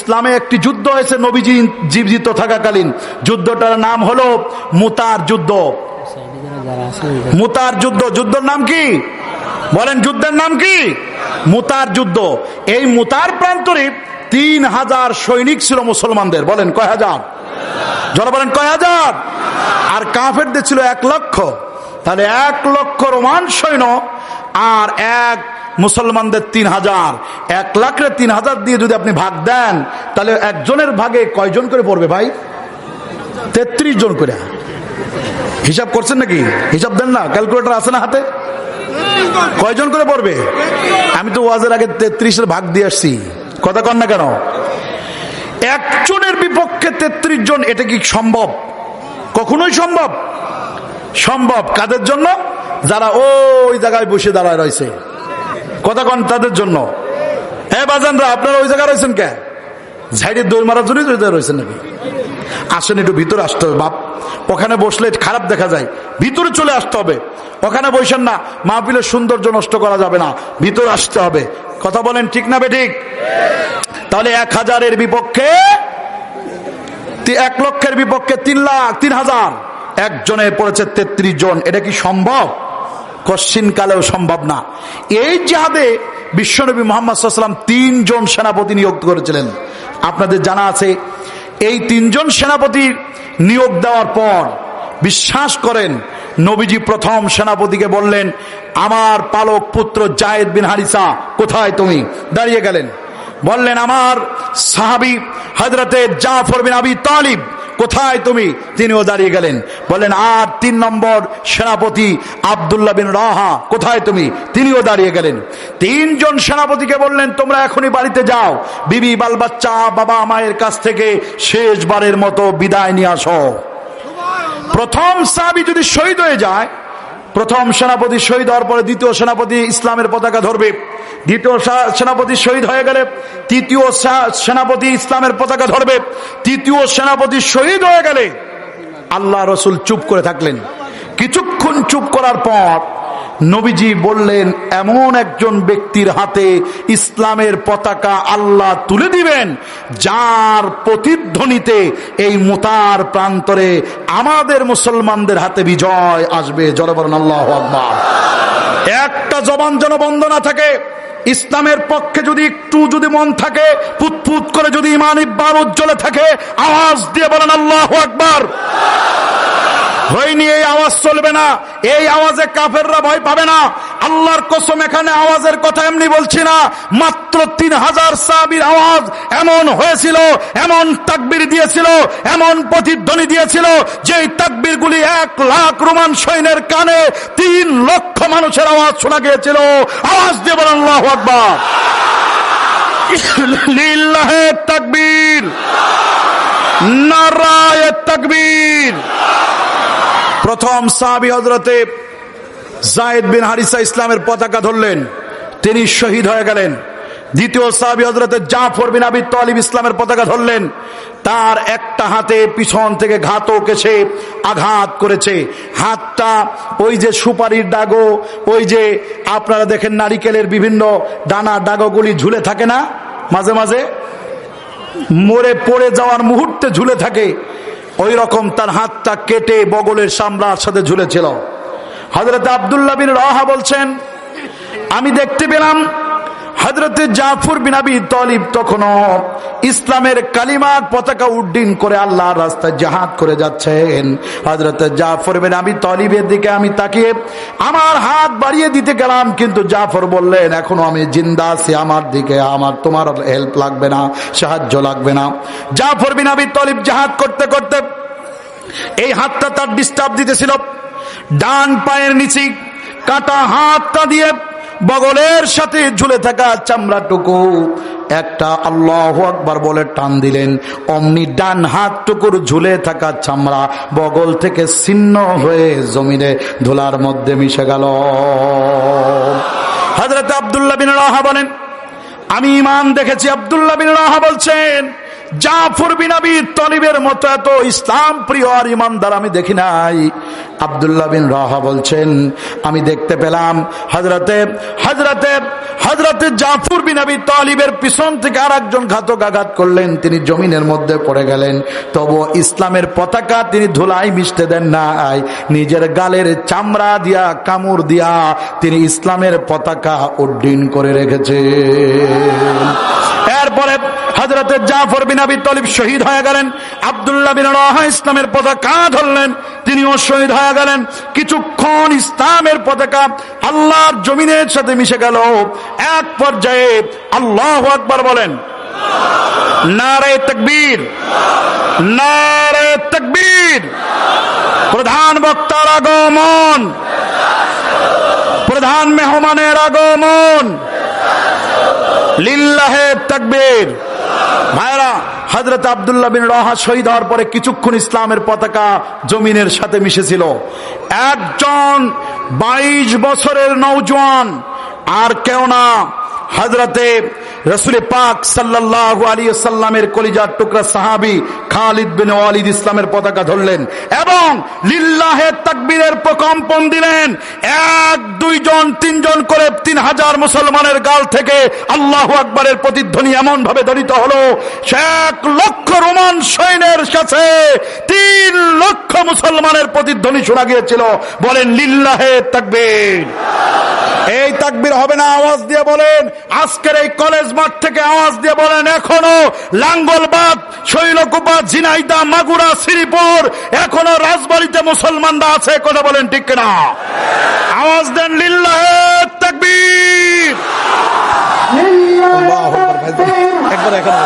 ইসলামে একটি যুদ্ধ হয়েছে নবীজি জীবিত থাকাকালীন। যুদ্ধটার নাম হলো মুতার যুদ্ধ। মুতার যুদ্ধ, যুদ্ধের নাম কি বলেন? যুদ্ধের নাম কি? মুতার যুদ্ধ। এই মুতার প্রান্তরে 3000 সৈনিক ছিল মুসলমানদের। বলেন কয় হাজার? যারা বলেন কয় হাজার? আর কাফেরদের ছিল 1 লক্ষ। তাহলে 1 লক্ষ রোমান সৈন্য আর এক মুসলমানদের 3000। 1 লাখের 3000 দিয়ে যদি আপনি ভাগ দেন তাহলে একজনের ভাগে কয়জন করে পড়বে ভাই? 33 জন করে। হিসাব করছেন নাকি? হিসাব দেন না, ক্যালকুলেটর আছে না হাতে? কয়জন করে পড়বে? আমি তো ওয়াজের আগে 33-এর ভাগ দিয়ে আসছি, কথা কন না কেন? একজনের বিপক্ষে 33 জন, এটা কি সম্ভব? কখনোই সম্ভব? সম্ভব কাদের জন্য? যারা ওই জায়গায় বসে দাঁড়ায় রয়েছে, কথা কন, তাদের জন্য। হ্যাঁ বাজানরা, আপনারা ওই জায়গায় রয়েছেন কে? ঝাইডের দৌড় মারার জন্যই ওই জায়গায় রয়েছেন নাকি? আসেন একটু ভিতরে আসতে হবে বাপ, ওখানে বসলে খারাপ দেখা যায়, ভিতরে চলে আসতে হবে। ওখানে বসেন না, মাহফিলের সৌন্দর্য নষ্ট করা যাবে না, ভিতরে আসতে হবে। কথা বলেন ঠিক না বেঠিক? তাহলে 1000-এর বিপক্ষে 1 লক্ষের বিপক্ষে 3,000, একজনে পড়েছে 33 জন। এটা কি সম্ভব? কশ্চিন কালেও সম্ভব না। এই জিহাদে বিশ্বনবী মুহাম্মদ সাল্লাল্লাহু আলাইহি ওয়াসাল্লাম 3 জন সেনাপতি নিয়োগ করেছিলেন। আপনাদের জানা আছে, এই 3 জন সেনাপতি নিয়োগ দেওয়ার পর বিশ্বাস করেন নবীজি প্রথম সেনাপতিকে বললেন, আমার পালক পুত্র যায়েদ বিন হারিসা কোথায়? তুমি দাঁড়িয়ে গেলেন। বললেন, আমার সাহাবী হযরতে জাফর বিন আবি তালিব কোথায়? তুমি, তিনিও দাঁড়িয়ে গেলেন। বললেন, আর 3 নম্বর সেনাপতি আব্দুল্লাহ বিন রাহা কোথায়? তুমি, তিনিও দাঁড়িয়ে গেলেন। 3 জন সেনাপতিকে বললেন, তোমরা এখনই বাড়িতে যাও, বিবি বাল বাচ্চা বাবা মায়ের কাছ থেকে শেষবারের মতো বিদায় নিয়ে আসো। প্রথম সাহাবী যদি শহীদ হয়ে যায়, প্রথম সেনাপতি শহীদ হওয়ার পরে দ্বিতীয় সেনাপতি ইসলামের পতাকা ধরবে। দ্বিতীয় সেনাপতি শহীদ হয়ে গেলে তৃতীয় সেনাপতি ইসলামের পতাকা ধরবে। তৃতীয় সেনাপতি শহীদ হয়ে গেলে আল্লাহ রসুল চুপ করে থাকলেন। কিছুক্ষণ চুপ করার পর নবীজি বললেন, এমন একজন ব্যক্তির হাতে ইসলামের পতাকা আল্লাহ তুলে দিবেন যার প্রতিধ্বনিতে এই মুতার প্রান্তরে আমাদের মুসলমানদের হাতে বিজয় আসবে। জোরে বলেন আল্লাহু আকবার। একটা জবান যেন বন্ধ না থাকে। ইসলামের পক্ষে যদি একটু যদি মন থাকে, ফুটফুট করে যদি ইমানি বারুদ জ্বলে থাকে, আওয়াজ দিয়ে বলেন আল্লাহু আকবার। হয়নি, এই আওয়াজ চলবে না। এই আওয়াজে কাফেররা ভয় পাবে না। আল্লাহর কসম, এখানে আওয়াজের কথা এমনি বলছি না, মাত্র 3000 সাহাবীর আওয়াজ এমন হয়েছিল, এমন তাকবীর দিয়েছিল, এমন প্রতিধ্বনি দিয়েছিল, যেই তাকবীরগুলি 1 লাখ রোমান সৈন্যের কানে 3 লক্ষ মানুষের আওয়াজ শোনা গিয়েছিল। আওয়াজ দিয়ে বলেন আল্লাহু আকবার। লিল্লাহে তাকবীর, নারায়ে তাকবীর। প্রথম সাহাবী হযরতে যায়েদ বিন হারিসা ইসলামের পতাকা ধরলেন, তিনি শহীদ হয়ে গেলেন। দ্বিতীয় সাহাবী হযরতে জাফর বিন আবি তালিব ইসলামের পতাকা ধরলেন। তার একটা হাতে পিছন থেকে ঘাতক এসে আঘাত করেছে। হাতটা ওই যে সুপারির ডাগো, ওই যে আপনারা দেখেন নারিকেলের বিভিন্ন দানা ডাগোগুলি ঝুলে থাকে না, মাঝে মাঝে মরে পড়ে যাওয়ার মুহূর্তে ঝুলে থাকে, ওই রকম তার হাতটা কেটে বগলের চামড়ার সাথে ঝুলেছিল। হযরত আব্দুল্লাহ বিন রাহা বলছেন, আমি দেখতে পেলাম হযরতে জাফর বিন আবি তালিব তখনও ইসলামের কালিমার পতাকা উড্ডীন করে আল্লাহর রাস্তায় জিহাদ করে যাচ্ছেন। হযরতে জাফর বিন আবি তালিবের দিকে আমি তাকিয়ে আমার হাত বাড়িয়ে দিতে গেলাম, কিন্তু জাফর বললেন, এখনো আমি জিন্দা আছি, আমার দিকে তোমার হেল্প লাগবে না, সাহায্য লাগবে না। জাফর বিন আবি তালিব জিহাদ করতে করতে এই হাতটা তার ডিস্টার্ব দিতেছিল। ডান পায়ের নিচে কাটা হাতটা দিয়ে বগলের সাথে ঝুলে থাকা চামড়াটুকু একটা আল্লাহু আকবার বলে টান দিলেন। অমনি ডান হাতটুকুর ঝুলে থাকা চামড়া বগল থেকে ছিন্ন হয়ে জমিনে ধুলার মধ্যে মিশে গেল। হযরত আব্দুল্লাহ বিন রাহা বলেন, আমি ঈমান দেখেছি। আব্দুল্লাহ বিন রাহা বলছেন, জাফর বিন আবি তালিবের মতো এত ইসলাম প্রিয় আর ইমানদার আমি দেখি নাই। আব্দুল্লাহ বিন রাহা বলছেন, আমি দেখতে পেলাম হযরতে জাফর বিন আবি তালিবের পিছন থেকে আর একজন ঘাতক আঘাত করলেন, তিনি জমিনের মধ্যে পড়ে গেলেন। তবু ইসলামের পতাকা তিনি ধুলাই মিশতে দেন নাই, নিজের গালের চামড়া দিয়া কামড় দিয়া তিনি ইসলামের পতাকা উড্ডীন করে রেখেছেন। এরপরে হযরতে জাফর বিন আবি তালিব শহীদ হয়ে গেলেন। আব্দুল্লাহ বিন রাহা ইসলামের পতাকা ধরলেন, তিনিও শহীদ হয়ে গেলেন। কিছুক্ষণ ইসলামের পতাকা আল্লাহর জমিনের সাথে মিশে গেল। এক পর্যায়ে আল্লাহু আকবার বলেন, নারে তাকবীর, নারে তাকবীর। প্রধান বক্তার আগমন, প্রধান মেহমানের আগমন, লিল্লাহে তাকবীর। ভাইরা, হযরত আব্দুল্লাহ বিন রাহা শহীদ হওয়ার পরে কিছুক্ষণ ইসলামের পতাকা জমিনের সাথে মিশেছিল। একজন 22 বছরের নওজোয়ান, আর কেউ না, হযরতে রাসূল পাক সাল্লাল্লাহু আলাইহি ওয়াসাল্লামের কলিজার টুকরা সাহাবী খালিদ বিন ওয়ালিদ ইসলামের পতাকা ধরলেন এবং লিল্লাহে তাকবীরের প্রকম্পন দিলেন। 1, 2 জন 3 জন করে 3000 মুসলমানের গাল থেকে আল্লাহু আকবারের প্রতিধ্বনি এমন ভাবে ধ্বনিত হলো, 1 লক্ষ রোমান সৈন্যের কাছে 3 লক্ষ মুসলমানের প্রতিধ্বনি শোনা গিয়েছিল। বলেন লিল্লাহে তাকবীর। এই তাকবীর হবে না, আওয়াজ দিয়ে বলেন। আজকের এই কলেজ মাঠ থেকে আওয়াজ দিয়ে বলেন, এখনো লাঙ্গলবাদ, শৈলকুপা, ঝিনাইদহ, মাগুরা, শ্রীপুর, এখনো রাজবাড়িতে মুসলমানরা আছে। কথা বলেন ঠিক কিনা? আওয়াজ দেন লিল্লাহে তাকবীর। আল্লাহু আকবার। একবার এখানে